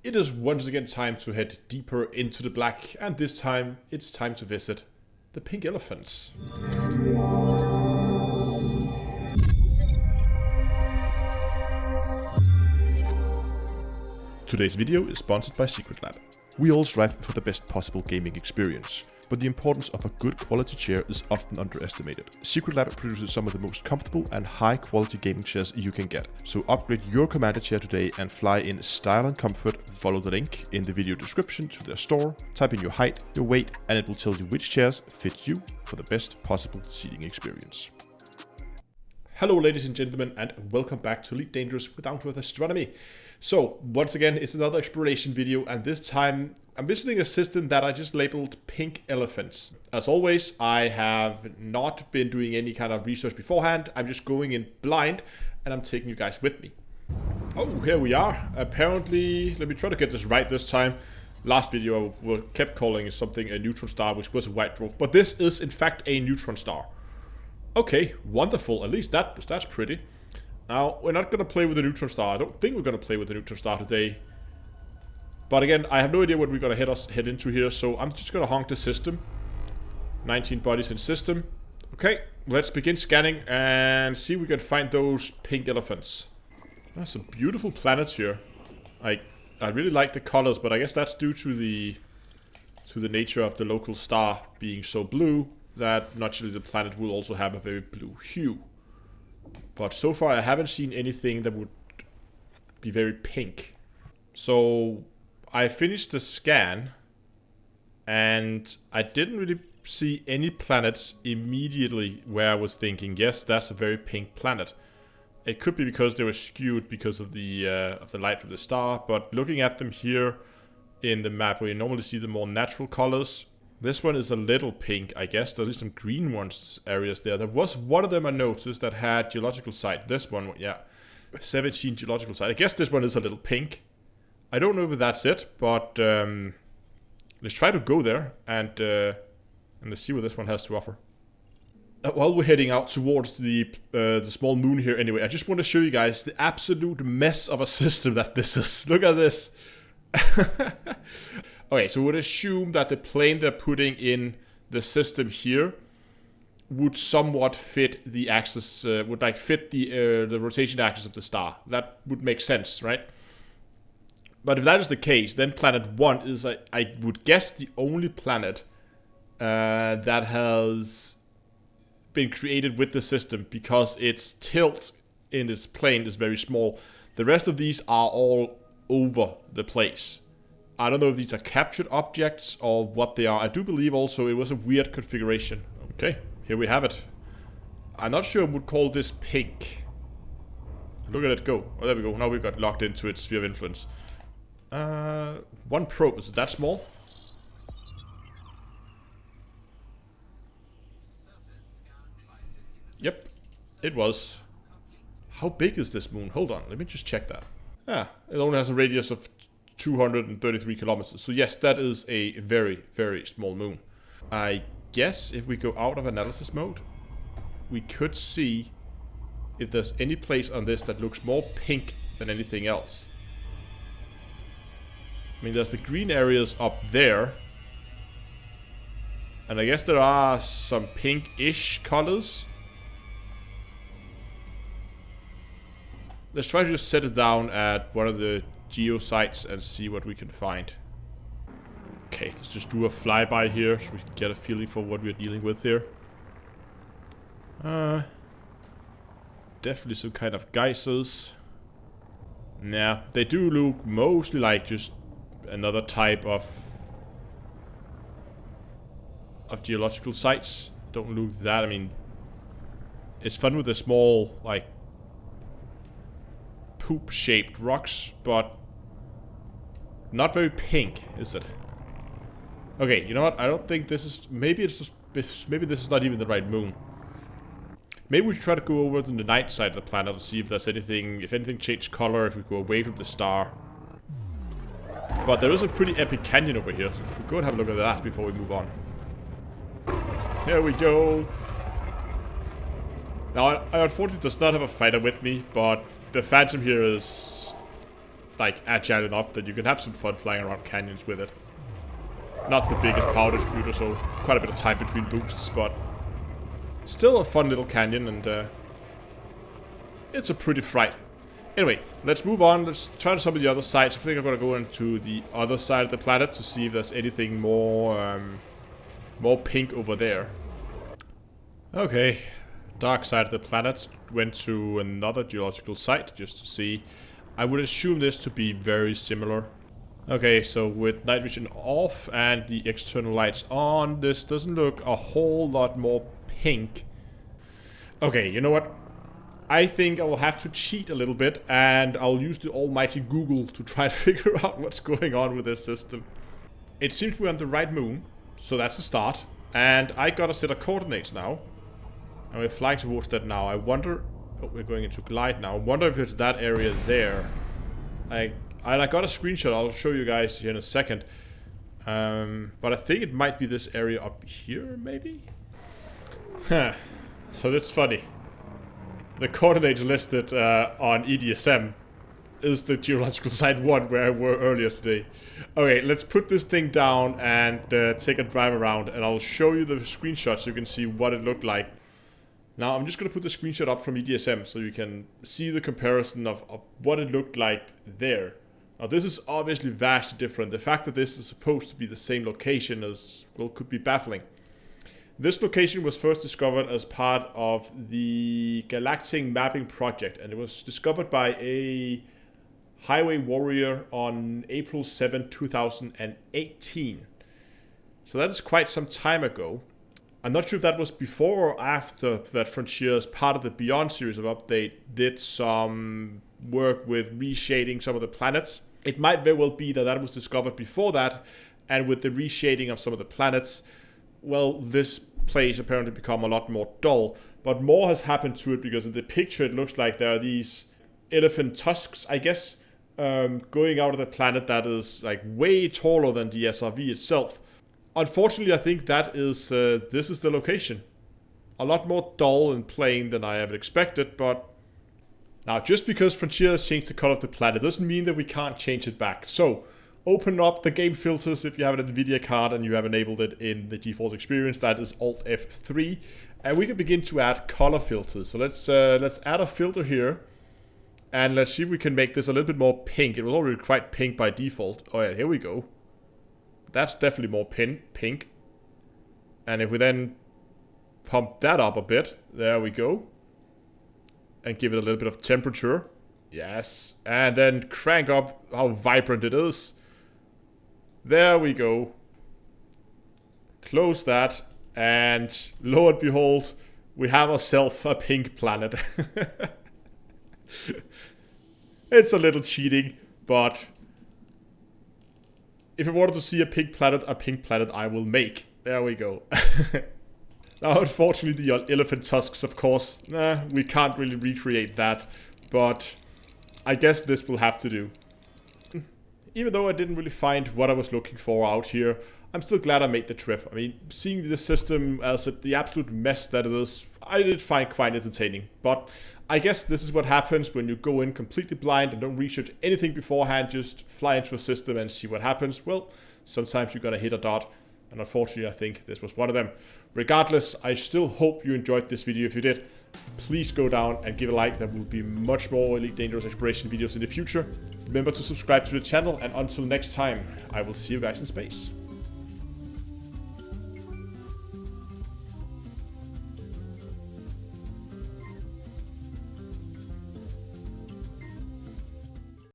It is once again time to head deeper into the black, and this time it's time to visit the pink elephants. Today's video is sponsored by SecretLab. We all strive for the best possible gaming experience, but the importance of a good quality chair is often underestimated. SecretLab produces some of the most comfortable and high quality gaming chairs you can get. So upgrade your commander chair today and fly in style and comfort. Follow the link in the video description to their store, type in your height, your weight, and it will tell you which chairs fit you for the best possible seating experience. Hello ladies and gentlemen, and welcome back to Elite Dangerous with Down-to-Earth Astronomy. So, once again, it's another exploration video, and this time I'm visiting a system that I just labeled Pink Elephants. As always, I have not been doing any kind of research beforehand. I'm just going in blind, and I'm taking you guys with me. Oh, here we are. Apparently, let me try to get this right this time. Last video I kept calling something a neutron star, which was a white dwarf, but this is in fact a neutron star. Okay, wonderful. At least that's pretty. Now, we're not going to play with the neutron star. I don't think we're going to play with the neutron star today. But again, I have no idea what we're going to head into here, so I'm just going to honk the system. 19 bodies in system. Okay, let's begin scanning and see if we can find those pink elephants. There's some beautiful planets here. I really like the colors, but I guess that's due to the nature of the local star being so blue that naturally the planet will also have a very blue hue. But so far I haven't seen anything that would be very pink. So I finished the scan and I didn't really see any planets immediately where I was thinking, yes, that's a very pink planet. It could be because they were skewed because of the light from the star, but looking at them here in the map where you normally see the more natural colors, this one is a little pink, I guess. There's some green ones areas there. There was one of them I noticed that had geological site. This one, yeah. 17 geological site. I guess this one is a little pink. I don't know if that's it, but let's try to go there and let's see what this one has to offer. While we're heading out towards the small moon here anyway, I just want to show you guys the absolute mess of a system that this is. Look at this. Okay, so we'd assume that the plane they're putting in the system here would somewhat fit the axis, would like fit the rotation axis of the star. That would make sense, right? But if that is the case, then planet 1 is, I would guess, the only planet that has been created with the system, because its tilt in this plane is very small. The rest of these are all over the place. I don't know if these are captured objects or what they are. I do believe also it was a weird configuration. Okay, here we have it. I'm not sure I would call this pink. Look at it go. Oh, there we go. Now we got locked into its sphere of influence. One probe. Is it that small? Yep, it was. How big is this moon? Hold on, let me just check that. Yeah, it only has a radius of 233 kilometers. So yes, that is a very, very small moon. I guess if we go out of analysis mode, we could see if there's any place on this that looks more pink than anything else. I mean, there's the green areas up there. And I guess there are some pink-ish colors. Let's try to just set it down at one of the geo sites and see what we can find. Okay, let's just do a flyby here so we can get a feeling for what we're dealing with here. Definitely some kind of geysers. Nah, they do look mostly like just another type of geological sites. Don't look that, I mean, it's fun with the small, like, poop-shaped rocks, but not very pink, is it? Okay, you know what? I don't think this is. Maybe it's just, maybe this is not even the right moon. Maybe we should try to go over to the night side of the planet and see if there's anything. If anything changed color, if we go away from the star. But there is a pretty epic canyon over here, so we'll go and have a look at that before we move on. Here we go. Now, I unfortunately does not have a fighter with me, but the Phantom here is like agile enough that you can have some fun flying around canyons with it. Not the biggest power distributor, so quite a bit of time between boosts, but still a fun little canyon, and it's a pretty fright. Anyway, let's move on. Let's try some of the other sides. I think I'm gonna go into the other side of the planet to see if there's anything more pink over there. Okay, dark side of the planet. Went to another geological site just to see. I would assume this to be very similar. Okay, so with night vision off and the external lights on, this doesn't look a whole lot more pink. Okay, you know what? I think I will have to cheat a little bit, and I'll use the almighty Google to try to figure out what's going on with this system. It seems we're on the right moon, so that's a start. And I got a set of coordinates now. And we're flying towards that now. I wonder... Oh, we're going into glide now. I wonder if it's that area there. I got a screenshot. I'll show you guys here in a second. But I think it might be this area up here, maybe? Huh. So that's funny. The coordinates listed on EDSM is the geological site 1 where I were earlier today. Okay, let's put this thing down and take a drive around, and I'll show you the screenshot so you can see what it looked like. Now I'm just going to put the screenshot up from EDSM so you can see the comparison of what it looked like there. Now this is obviously vastly different. The fact that this is supposed to be the same location is, well, could be baffling. This location was first discovered as part of the Galactic Mapping Project, and it was discovered by a highway warrior on April 7, 2018. So that is quite some time ago. I'm not sure if that was before or after that Frontier, as part of the Beyond series of update, did some work with reshading some of the planets. It might very well be that that was discovered before that, and with the reshading of some of the planets, well, this place apparently become a lot more dull. But more has happened to it, because in the picture it looks like there are these elephant tusks, I guess, going out of the planet that is like way taller than the SRV itself. Unfortunately, I think that is this is the location. A lot more dull and plain than I ever expected, but now just because Frontier has changed the color of the planet doesn't mean that we can't change it back. So open up the game filters if you have an NVIDIA card and you have enabled it in the GeForce Experience. That is Alt F3, and we can begin to add color filters. So let's add a filter here, and let's see if we can make this a little bit more pink. It was already quite pink by default. Oh yeah, here we go. That's definitely more pink. And if we then pump that up a bit, there we go, and give it a little bit of temperature. Yes, and then crank up how vibrant it is. There we go. Close that, and lo and behold, we have ourselves a pink planet. It's a little cheating, but if I wanted to see a pink planet I will make. There we go. Now, unfortunately, the elephant tusks, of course, we can't really recreate that, but I guess this will have to do. Even though I didn't really find what I was looking for out here, I'm still glad I made the trip. I mean, seeing this system as the absolute mess that it is, I did find quite entertaining. But I guess this is what happens when you go in completely blind and don't research anything beforehand, just fly into a system and see what happens. Well, sometimes you're gonna hit a dot, and unfortunately I think this was one of them. Regardless, I still hope you enjoyed this video. If you did, please go down and give a like. There will be much more Elite Dangerous exploration videos in the future. Remember to subscribe to the channel, and until next time, I will see you guys in space.